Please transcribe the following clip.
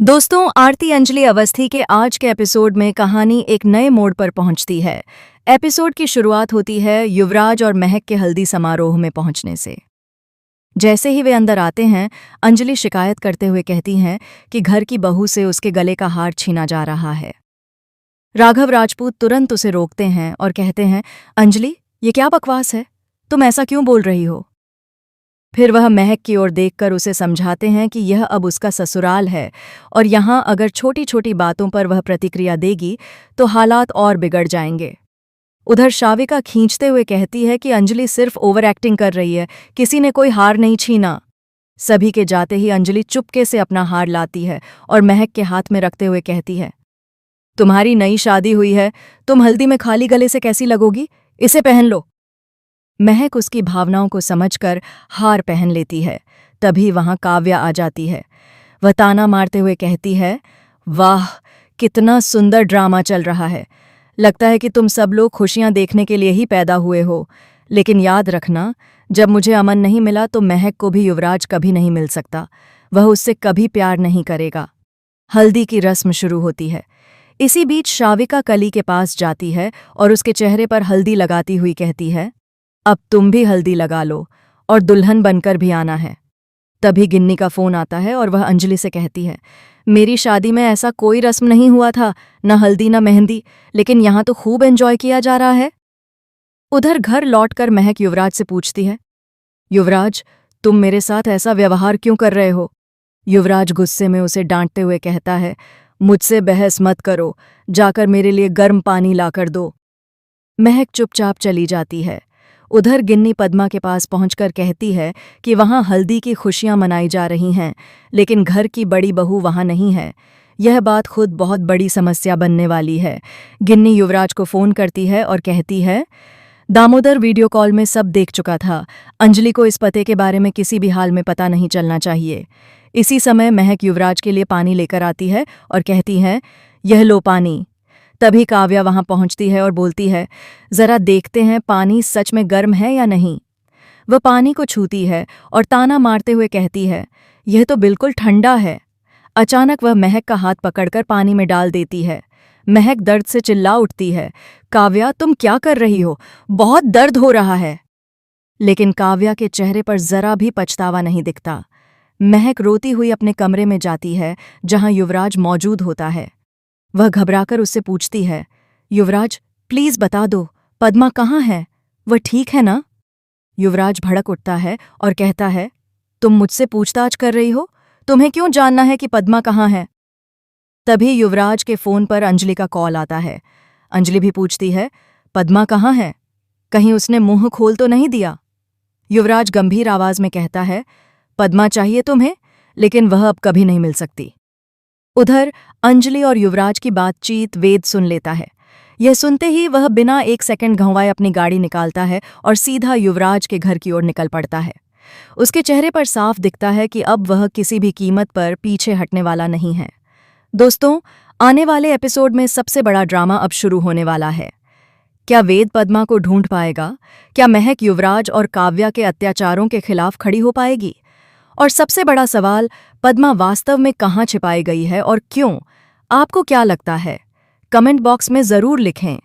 दोस्तों, आरती अंजलि अवस्थी के आज के एपिसोड में कहानी एक नए मोड़ पर पहुंचती है। एपिसोड की शुरुआत होती है युवराज और महक के हल्दी समारोह में पहुंचने से। जैसे ही वे अंदर आते हैं, अंजलि शिकायत करते हुए कहती हैं कि घर की बहू से उसके गले का हार छीना जा रहा है। राघव राजपूत तुरंत उसे रोकते हैं और कहते हैं, अंजलि, ये क्या बकवास है? तुम ऐसा क्यों बोल रही हो? फिर वह महक की ओर देखकर उसे समझाते हैं कि यह अब उसका ससुराल है और यहाँ अगर छोटी छोटी बातों पर वह प्रतिक्रिया देगी तो हालात और बिगड़ जाएंगे। उधर शाविका खींचते हुए कहती है कि अंजलि सिर्फ ओवर एक्टिंग कर रही है, किसी ने कोई हार नहीं छीना। सभी के जाते ही अंजलि चुपके से अपना हार लाती है और महक के हाथ में रखते हुए कहती है, तुम्हारी नई शादी हुई है, तुम हल्दी में खाली गले से कैसी लगोगी? इसे पहन लो। महक उसकी भावनाओं को समझकर हार पहन लेती है। तभी वहां काव्या आ जाती है। वह ताना मारते हुए कहती है, वाह, कितना सुंदर ड्रामा चल रहा है। लगता है कि तुम सब लोग खुशियां देखने के लिए ही पैदा हुए हो। लेकिन याद रखना, जब मुझे अमन नहीं मिला तो महक को भी युवराज कभी नहीं मिल सकता। वह उससे कभी प्यार नहीं करेगा। हल्दी की रस्म शुरू होती है। इसी बीच शाविका कली के पास जाती है और उसके चेहरे पर हल्दी लगाती हुई कहती है, अब तुम भी हल्दी लगा लो और दुल्हन बनकर भी आना है। तभी गिन्नी का फोन आता है और वह अंजलि से कहती है, मेरी शादी में ऐसा कोई रस्म नहीं हुआ था, न हल्दी न मेहंदी, लेकिन यहाँ तो खूब एंजॉय किया जा रहा है। उधर घर लौटकर महक युवराज से पूछती है, युवराज, तुम मेरे साथ ऐसा व्यवहार क्यों कर रहे हो? युवराज गुस्से में उसे डांटते हुए कहता है, मुझसे बहस मत करो, जाकर मेरे लिए गर्म पानी लाकर दो। महक चुपचाप चली जाती है। उधर गिन्नी पद्मा के पास पहुंचकर कहती है कि वहां हल्दी की खुशियां मनाई जा रही हैं, लेकिन घर की बड़ी बहू वहां नहीं है। यह बात खुद बहुत बड़ी समस्या बनने वाली है। गिन्नी युवराज को फोन करती है और कहती है, दामोदर वीडियो कॉल में सब देख चुका था। अंजलि को इस पते के बारे में किसी भी हाल में पता नहीं चलना चाहिए। इसी समय महक युवराज के लिए पानी लेकर आती है और कहती है, यह लो पानी। तभी काव्या वहां पहुंचती है और बोलती है, जरा देखते हैं पानी सच में गर्म है या नहीं। वह पानी को छूती है और ताना मारते हुए कहती है, यह तो बिल्कुल ठंडा है। अचानक वह महक का हाथ पकड़कर पानी में डाल देती है। महक दर्द से चिल्ला उठती है, काव्या, तुम क्या कर रही हो? बहुत दर्द हो रहा है। लेकिन काव्या के चेहरे पर जरा भी पछतावा नहीं दिखता। महक रोती हुई अपने कमरे में जाती है जहां युवराज मौजूद होता है। वह घबराकर उससे पूछती है, युवराज, प्लीज बता दो, पद्मा कहाँ है? वह ठीक है ना? युवराज भड़क उठता है और कहता है, तुम मुझसे पूछताछ कर रही हो? तुम्हें क्यों जानना है कि पद्मा कहाँ है? तभी युवराज के फोन पर अंजलि का कॉल आता है। अंजलि भी पूछती है, पद्मा कहाँ है? कहीं उसने मुंह खोल तो नहीं दिया? युवराज गंभीर आवाज में कहता है, पद्मा चाहिए तुम्हें, लेकिन वह अब कभी नहीं मिल सकती। उधर अंजलि और युवराज की बातचीत वेद सुन लेता है। यह सुनते ही वह बिना एक सेकंड घंवाए अपनी गाड़ी निकालता है और सीधा युवराज के घर की ओर निकल पड़ता है। उसके चेहरे पर साफ दिखता है कि अब वह किसी भी कीमत पर पीछे हटने वाला नहीं है। दोस्तों, आने वाले एपिसोड में सबसे बड़ा ड्रामा अब शुरू होने वाला है। क्या वेद पद्मा को ढूंढ पाएगा? क्या महक युवराज और काव्या के अत्याचारों के खिलाफ खड़ी हो पाएगी? और सबसे बड़ा सवाल, पद्मा वास्तव में कहाँ छिपाई गई है और क्यों? आपको क्या लगता है? कमेंट बॉक्स में जरूर लिखें।